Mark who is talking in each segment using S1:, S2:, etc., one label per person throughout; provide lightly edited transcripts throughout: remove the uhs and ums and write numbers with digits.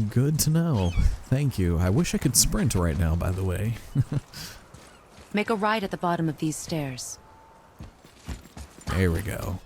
S1: Good to know. Thank you. I wish I could sprint right now, by the way.
S2: Make a right at the bottom of these stairs.
S1: There we go.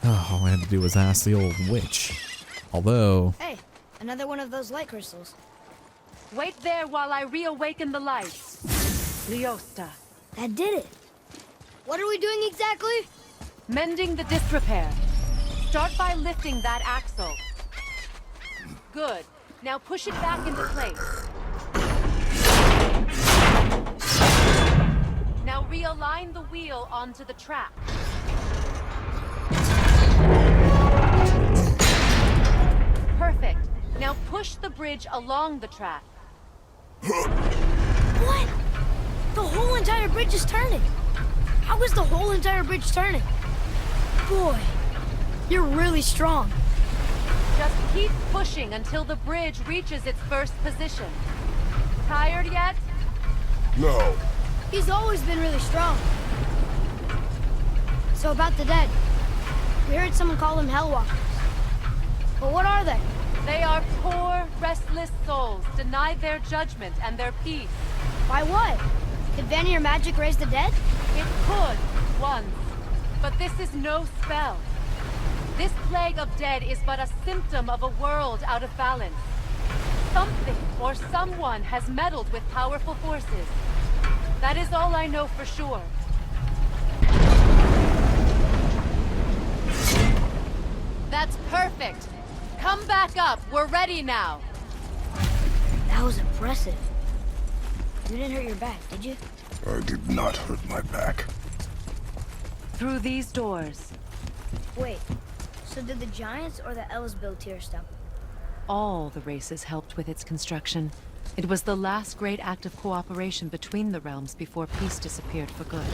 S1: Oh, all I had to do was ask the old witch. Although...
S3: Hey, another one of those light crystals.
S2: Wait there while I reawaken the lights. Leosta.
S3: That did it. What are we doing exactly?
S2: Mending the disrepair. Start by lifting that axle. Good. Now push it back into place. Now realign the wheel onto the track. Perfect. Now push the bridge along the track.
S3: What? The whole entire bridge is turning. How is the whole entire bridge turning? Boy, you're really strong.
S2: Just keep pushing until the bridge reaches its first position. Tired yet?
S4: No.
S3: He's always been really strong. So about the dead. We heard someone call them Hellwalkers. But what are they?
S2: They are poor, restless souls, denied their judgment and their peace.
S3: By what? Could Vanir magic raise the dead?
S2: It could, once. But this is no spell. This plague of dead is but a symptom of a world out of balance. Something or someone has meddled with powerful forces. That is all I know for sure. That's perfect. Come back up. We're ready now.
S3: That was impressive. You didn't hurt your back, did you?
S4: I did not hurt my back.
S2: Through these doors.
S3: Wait, so did the Giants or the Elves build Tyr's Temple?
S2: All the races helped with its construction. It was the last great act of cooperation between the realms before peace disappeared for good.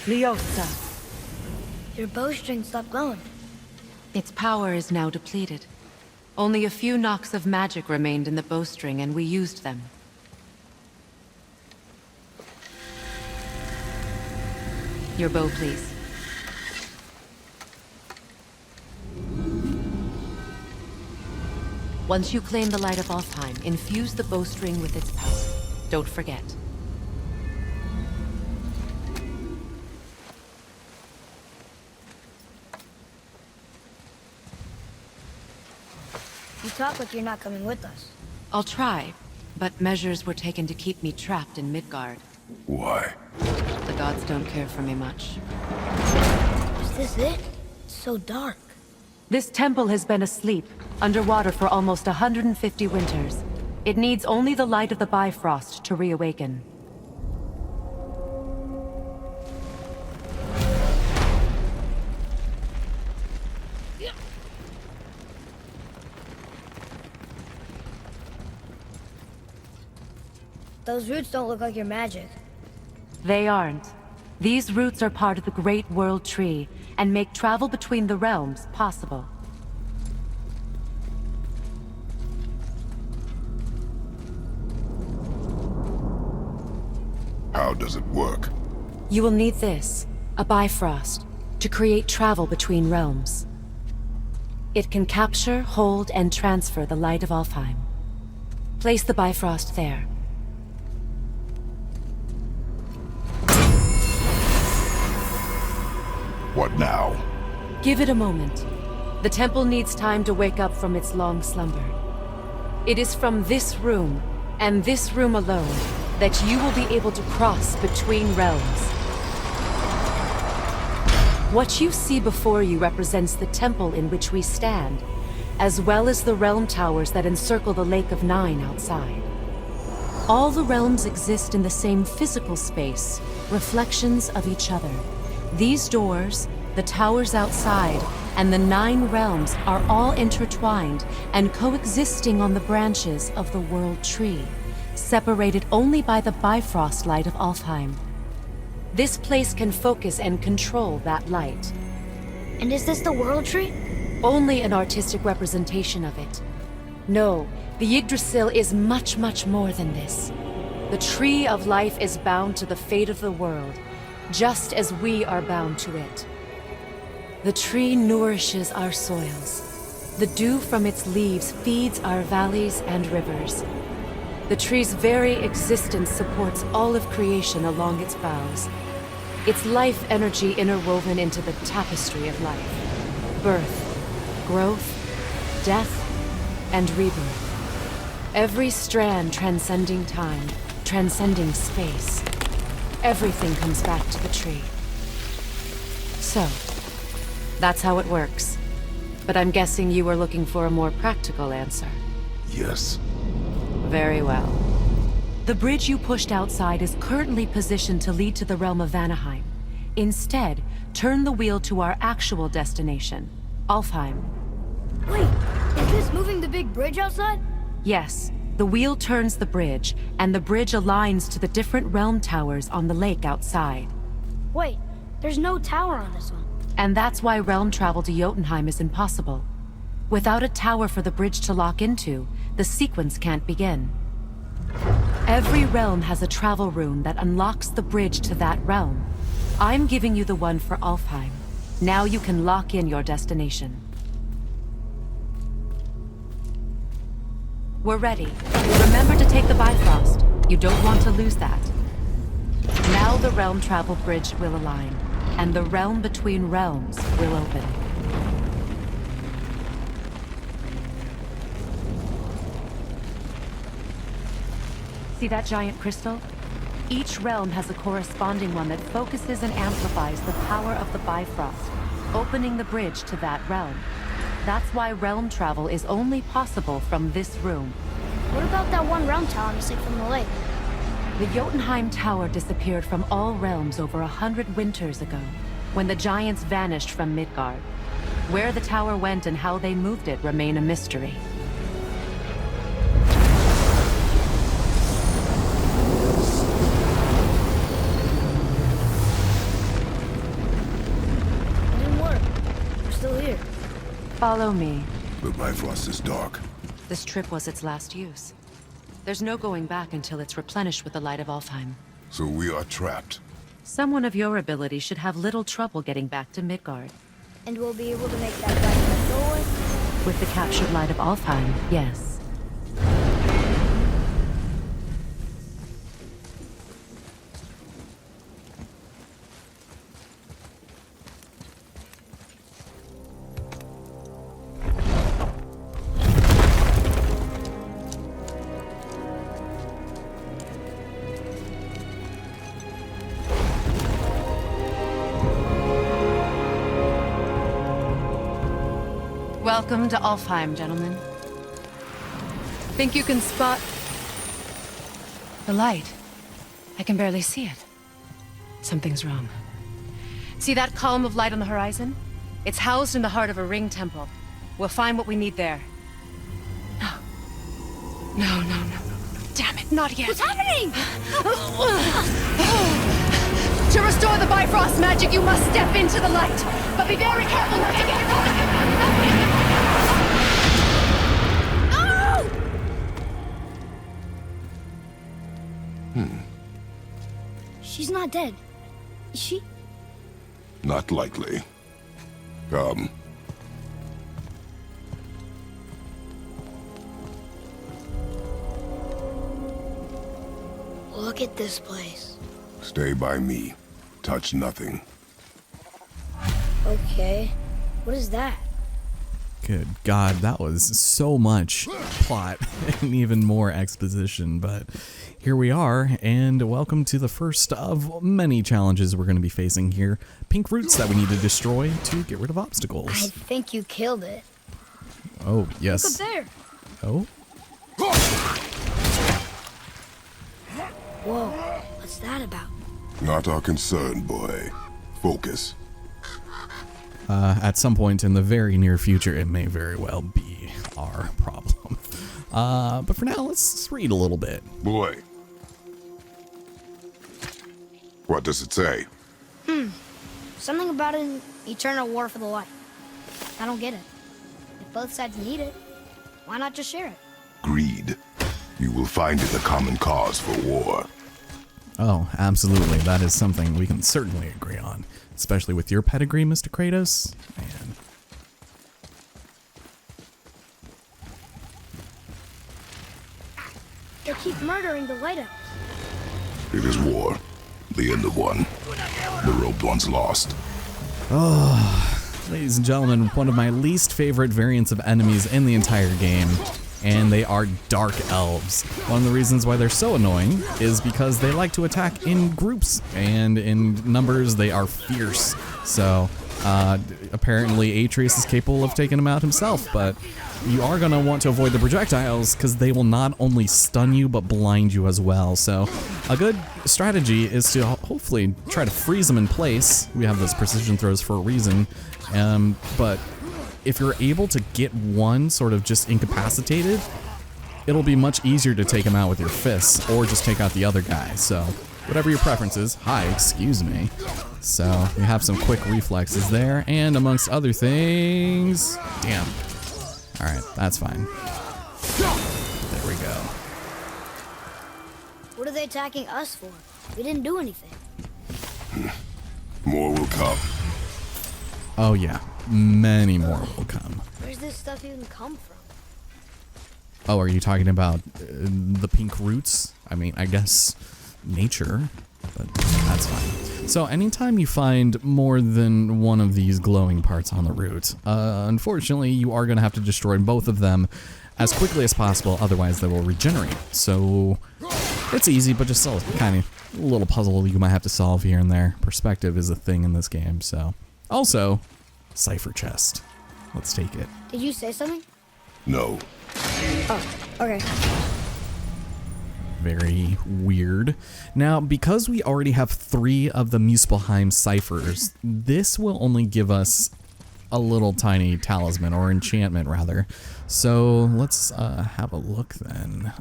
S2: Leosta.
S3: Your bowstring stopped glowing.
S2: Its power is now depleted. Only a few knocks of magic remained in the bowstring, and we used them. Your bow, please. Once you claim the Light of Alfheim, infuse the bowstring with its power. Don't forget.
S3: You talk like you're not coming with us.
S2: I'll try, but measures were taken to keep me trapped in Midgard.
S4: Why?
S2: The gods don't care for me much.
S3: Is this it? It's so dark.
S2: This temple has been asleep, underwater for almost 150 winters. It needs only the light of the Bifrost to reawaken.
S3: Those roots don't look like your magic.
S2: They aren't. These roots are part of the Great World Tree, and make travel between the realms possible.
S4: How does it work?
S2: You will need this, a Bifrost, to create travel between realms. It can capture, hold, and transfer the Light of Alfheim. Place the Bifrost there.
S4: What now?
S2: Give it a moment. The temple needs time to wake up from its long slumber. It is from this room, and this room alone, that you will be able to cross between realms. What you see before you represents the temple in which we stand, as well as the realm towers that encircle the Lake of Nine outside. All the realms exist in the same physical space, reflections of each other. These doors, the towers outside, and the 9 realms are all intertwined and coexisting on the branches of the World Tree, separated only by the Bifrost light of Alfheim. This place can focus and control that light.
S3: And is this the World Tree?
S2: Only an artistic representation of it. No, the Yggdrasil is much, much more than this. The Tree of Life is bound to the fate of the world, just as we are bound to it. The tree nourishes our soils. The dew from its leaves feeds our valleys and rivers. The tree's very existence supports all of creation along its boughs. Its life energy interwoven into the tapestry of life. Birth, growth, death, and rebirth. Every strand transcending time, transcending space. Everything comes back to the tree. So, that's how it works. But I'm guessing you were looking for a more practical answer.
S4: Yes.
S2: Very well. The bridge you pushed outside is currently positioned to lead to the realm of Vanaheim. Instead, turn the wheel to our actual destination, Alfheim.
S3: Wait, is this moving the big bridge outside?
S2: Yes, the wheel turns the bridge, and the bridge aligns to the different realm towers on the lake outside.
S3: Wait, there's no tower on this one.
S2: And that's why realm travel to Jotunheim is impossible. Without a tower for the bridge to lock into, the sequence can't begin. Every realm has a travel rune that unlocks the bridge to that realm. I'm giving you the one for Alfheim. Now you can lock in your destination. We're ready. Remember to take the Bifrost. You don't want to lose that. Now the realm travel bridge will align, and the realm between realms will open. See that giant crystal? Each realm has a corresponding one that focuses and amplifies the power of the Bifrost, opening the bridge to that realm. That's why realm travel is only possible from this room.
S3: What about that one realm tower missing from the lake?
S2: The Jotunheim Tower disappeared from all realms over 100 winters ago, when the giants vanished from Midgard. Where the tower went and how they moved it remain a mystery.
S3: It didn't work. We're still here.
S2: Follow me.
S4: The Bifrost is dark.
S2: This trip was its last use. There's no going back until it's replenished with the light of Alfheim.
S4: So we are trapped.
S2: Someone of your ability should have little trouble getting back to Midgard.
S3: And we'll be able to make that Bifrost go away?
S2: With the captured light of Alfheim, yes. Welcome to Alfheim, gentlemen. Think you can spot the light? I can barely see it. Something's wrong. See that column of light on the horizon? It's housed in the heart of a ring temple. We'll find what we need there. No. No. Damn it, not yet.
S3: What's happening?
S2: To restore the Bifrost magic, you must step into the light. But be very careful not to get caught.
S3: She's not dead. Is she?
S4: Not likely. Come.
S3: Look at this place.
S4: Stay by me. Touch nothing.
S3: Okay. What is that?
S1: Good God, that was so much plot and even more exposition, but here we are, and welcome to the first of many challenges we're going to be facing here. Pink roots that we need to destroy to get rid of obstacles.
S3: I think you killed it.
S1: Oh, yes.
S3: Look up there.
S1: Oh?
S3: Whoa. What's that about?
S4: Not our concern, boy. Focus.
S1: At some point in the very near future, it may very well be our problem. But for now, let's read a little bit.
S4: Boy. What does it say?
S3: Something about an eternal war for the light. I don't get it. If both sides need it, why not just share it?
S4: Greed. You will find it a common cause for war.
S1: Oh, absolutely. That is something we can certainly agree on. Especially with your pedigree, Mr. Kratos. Man.
S3: They keep murdering the Light Elves.
S4: It is war. The end of one. The robed one's lost.
S1: Ladies and gentlemen, one of my least favorite variants of enemies in the entire game, and they are Dark Elves. One of the reasons why they're so annoying is because they like to attack in groups, and in numbers they are fierce. So, apparently Atreus is capable of taking them out himself, but you are going to want to avoid the projectiles because they will not only stun you but blind you as well. So a good strategy is to hopefully try to freeze them in place. We have those precision throws for a reason, but if you're able to get one sort of just incapacitated, it'll be much easier to take him out with your fists or just take out the other guy. So whatever your preference is. Hi, excuse me. So we have some quick reflexes there, and amongst other things, damn. All right, that's fine. There we go.
S3: What are they attacking us for? We didn't do anything.
S4: More will come.
S1: Oh yeah, many more will come.
S3: Where's this stuff even come from?
S1: Oh, are you talking about the pink roots? I mean, I guess nature, but that's fine. So anytime you find more than one of these glowing parts on the root, unfortunately you are going to have to destroy both of them as quickly as possible, otherwise they will regenerate. So it's easy, but just still kind of a little puzzle you might have to solve here and there. Perspective is a thing in this game, so. Also, cipher chest. Let's take it.
S3: Did you say something?
S4: No.
S3: Oh, okay.
S1: Very weird. Now, because we already have 3 of the Muspelheim ciphers, this will only give us a little tiny talisman, or enchantment rather. So let's have a look then.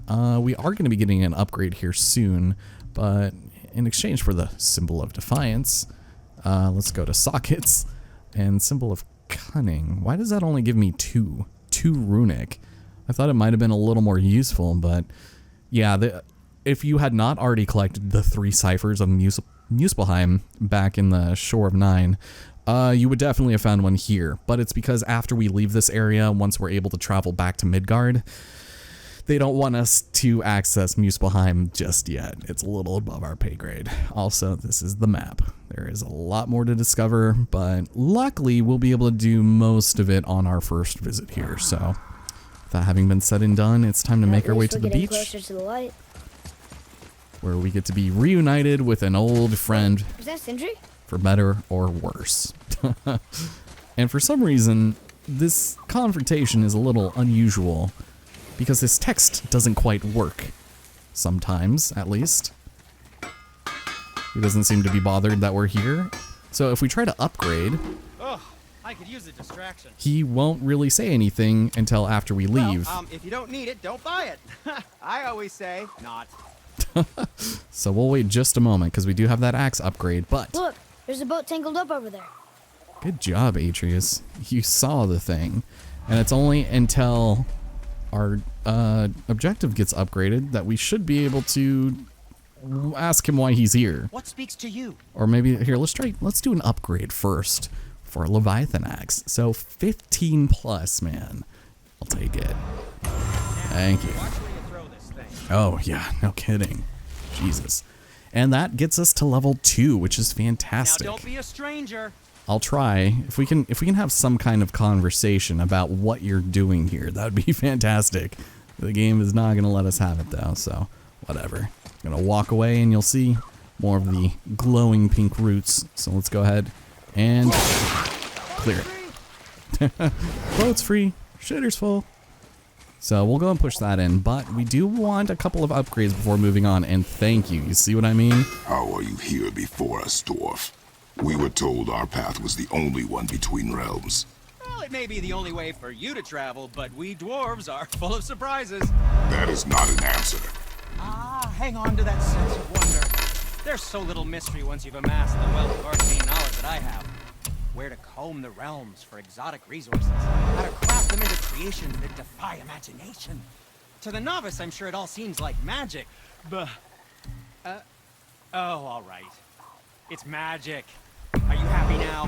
S1: We are going to be getting an upgrade here soon, but in exchange for the symbol of defiance, let's go to sockets and symbol of cunning. Why does that only give me 2? 2 runic. I thought it might have been a little more useful, but yeah, if you had not already collected the 3 ciphers of Muspelheim back in the Shore of Nine, you would definitely have found one here. But it's because after we leave this area, once we're able to travel back to Midgard, they don't want us to access Muspelheim just yet. It's a little above our pay grade. Also, this is the map. There is a lot more to discover, but luckily we'll be able to do most of it on our first visit here. So, with that having been said and done, it's time to make our way to the beach,
S3: closer to the light.
S1: where we get to be reunited with an old friend.
S3: Is that Sindri?
S1: For better or worse. And for some reason, this confrontation is a little unusual, because his text doesn't quite work. Sometimes, at least. He doesn't seem to be bothered that we're here. So if we try to upgrade,
S5: I could use a distraction.
S1: he won't really say anything until after we leave.
S5: Well, if you don't need it, don't buy it. I always say not.
S1: So we'll wait just a moment, because we do have that axe upgrade, but...
S3: Look, there's a boat tangled up over there.
S1: Good job, Atreus. You saw the thing. And it's only until our objective gets upgraded that we should be able to ask him why he's here.
S5: What speaks to you?
S1: Or maybe, here, let's do an upgrade first for a Leviathan axe. So 15 plus, man. I'll take it. Thank you.
S5: Watch where you throw this thing.
S1: Oh, yeah, no kidding. Jesus. And that gets us to level 2, which is fantastic.
S5: Now don't be a stranger.
S1: I'll try. If we can have some kind of conversation about what you're doing here, that would be fantastic. The game is not going to let us have it though, so whatever. I'm going to walk away and you'll see more of the glowing pink roots. So let's go ahead and clear it. Boat's free. Shitter's full. So we'll go and push that in, but we do want a couple of upgrades before moving on, and thank you. You see what I mean?
S4: How are you here before us, dwarf? We were told our path was the only one between realms.
S5: Well, it may be the only way for you to travel, but we dwarves are full of surprises.
S4: That is not an answer.
S5: Hang on to that sense of wonder. There's so little mystery once you've amassed the wealth of arcane knowledge that I have. where to comb the realms for exotic resources, how to craft them into creations that defy imagination. To the novice, I'm sure it all seems like magic, but... oh, all right. It's magic. Are you happy now?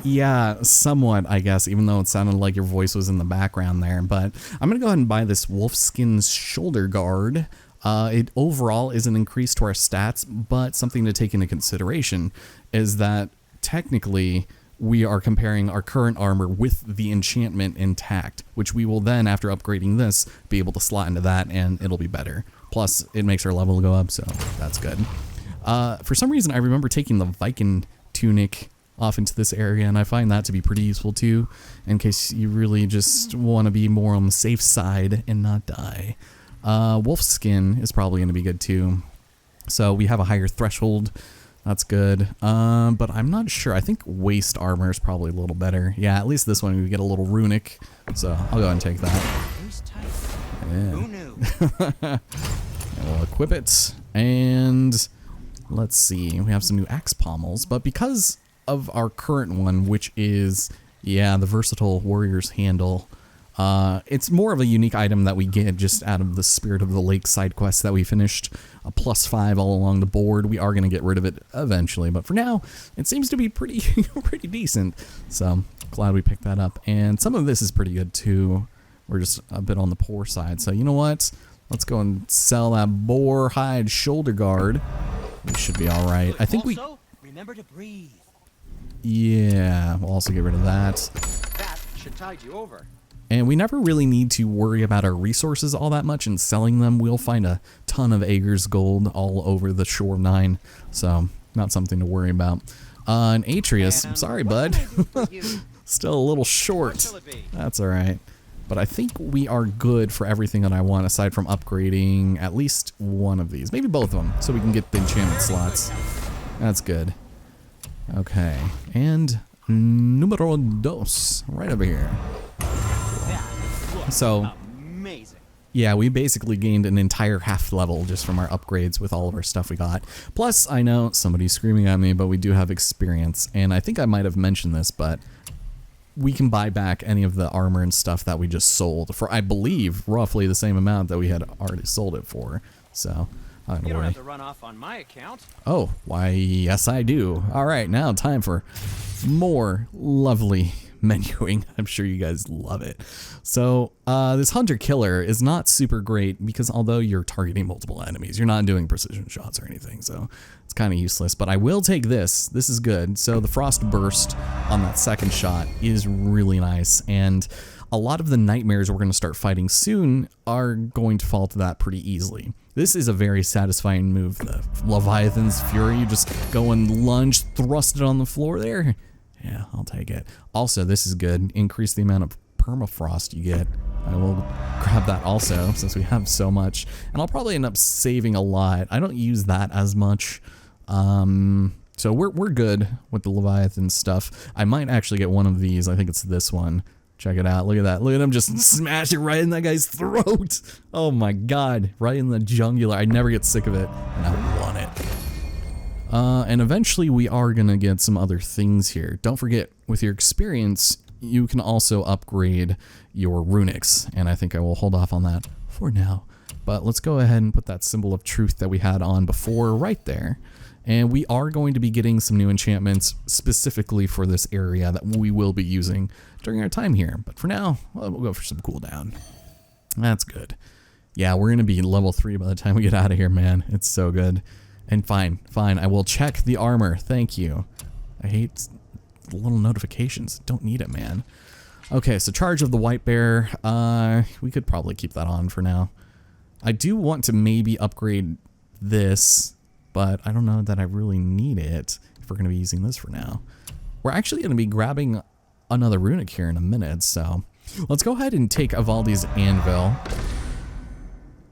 S1: Yeah, somewhat, I guess, even though it sounded like your voice was in the background there. But I'm going to go ahead and buy this Wolfskin's shoulder guard. It overall is an increase to our stats, but something to take into consideration is that technically we are comparing our current armor with the enchantment intact, which we will then, after upgrading this, be able to slot into that and it'll be better. Plus, it makes our level go up, so that's good. For some reason, I remember taking the Viking tunic off into this area, and I find that to be pretty useful too, in case you really just want to be more on the safe side and not die. Wolf skin is probably going to be good too. So we have a higher threshold. That's good. But I'm not sure. I think waist armor is probably a little better. Yeah, at least this one we get a little runic. So I'll go ahead and take that. Yeah.
S5: Who knew?
S1: And we'll equip it. And let's see. We have some new axe pommels. But because of our current one, which is, yeah, the versatile warrior's handle, it's more of a unique item that we get just out of the Spirit of the Lake side quest that we finished, a +5 all along the board. We are going to get rid of it eventually, but for now, it seems to be pretty pretty decent. So glad we picked that up. And some of this is pretty good too. We're just a bit on the poor side. So you know what? Let's go and sell that boar hide shoulder guard. We should be all right. I think we...
S5: remember to breathe.
S1: Yeah, we'll also get rid of that.
S5: That should tide you over.
S1: And we never really need to worry about our resources all that much in selling them. We'll find a ton of Ager's gold all over the Shore of Nine, so not something to worry about. And Atreus, I'm sorry, bud. Still a little short. That's all right. But I think we are good for everything that I want, aside from upgrading at least one of these. Maybe both of them, so we can get the enchantment slots. That's good. Okay, and numero dos, right over here. So,
S5: amazing.
S1: Yeah, we basically gained an entire half level just from our upgrades with all of our stuff we got. Plus, I know somebody's screaming at me, but we do have experience, and I think I might have mentioned this, but we can buy back any of the armor and stuff that we just sold for, I believe, roughly the same amount that we had already sold it for. So, I don't
S5: You don't
S1: worry.
S5: have to run off on my account.
S1: Oh, why, yes I do. All right, now time for more lovely menuing. I'm sure you guys love it. So this hunter killer is not super great because although you're targeting multiple enemies, you're not doing precision shots or anything, so it's kind of useless. But I will take this. This is good. So the frost burst on that second shot is really nice, and a lot of the nightmares we're going to start fighting soon are going to fall to that pretty easily. This is a very satisfying move. The Leviathan's Fury, you just go and lunge, thrust it on the floor there. Yeah, I'll take it. Also, this is good. Increase the amount of permafrost you get. I will grab that also, since we have so much. And I'll probably end up saving a lot. I don't use that as much. So we're good with the Leviathan stuff. I might actually get one of these. I think it's this one. Check it out. Look at that. Look at him just smash it right in that guy's throat. Oh my god. Right in the jugular. I never get sick of it. And I want it. And eventually we are going to get some other things here. Don't forget, with your experience, you can also upgrade your runics. And I think I will hold off on that for now. But let's go ahead and put that symbol of truth that we had on before right there. And we are going to be getting some new enchantments specifically for this area that we will be using during our time here. But for now, well, we'll go for some cooldown. That's good. Yeah, we're going to be level 3 by the time we get out of here, man. It's so good. And fine, I will check the armor. Thank you. I hate the little notifications. Don't need it, man. Okay, so Charge of the White Bear. We could probably keep that on for now. I do want to maybe upgrade this, but I don't know that I really need it if we're going to be using this for now. We're actually going to be grabbing another runic here in a minute, so let's go ahead and take Ivaldi's Anvil.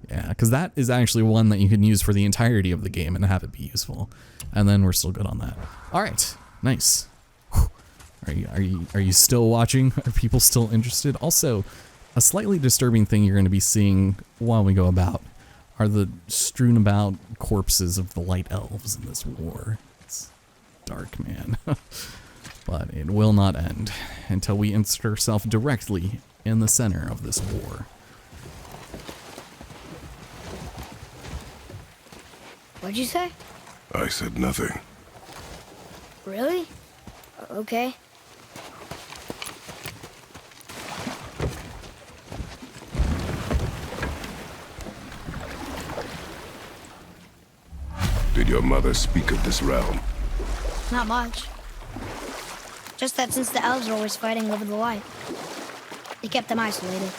S1: Yeah, because that is actually one that you can use for the entirety of the game and have it be useful. And then we're still good on that. All right, nice. Whew. Are you still watching? Are people still interested? Also, a slightly disturbing thing you're going to be seeing while we go about are the strewn about corpses of the light elves in this war. dark, man. But it will not end until we insert ourselves directly in the center of this war.
S3: What'd you say?
S4: I said nothing.
S3: Really? Okay.
S4: Did your mother speak of this realm?
S3: Not much. Just that since the elves are always fighting over the light, it kept them isolated.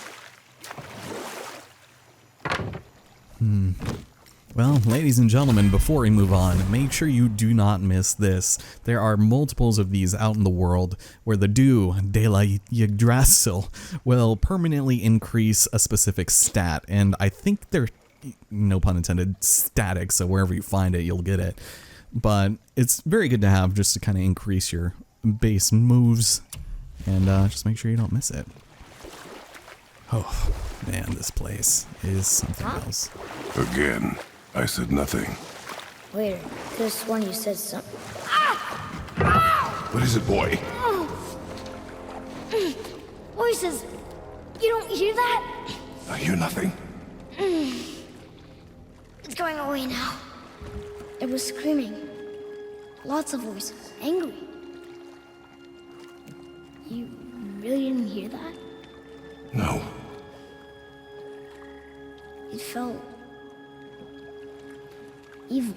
S1: Well, ladies and gentlemen, before we move on, make sure you do not miss this. There are multiples of these out in the world where the Dew de la Yggdrasil will permanently increase a specific stat, and I think they're, no pun intended, static, so wherever you find it, you'll get it. But it's very good to have just to kind of increase your base moves, and just make sure you don't miss it. Oh, man, this place is something else.
S4: Again, I said nothing.
S3: Later, could have sworn you said something.
S4: What is it, boy?
S3: Voices! You don't hear that?
S4: I hear nothing.
S3: It's going away now. It was screaming. Lots of voices. Angry. You really didn't hear that?
S4: No.
S3: It felt evil.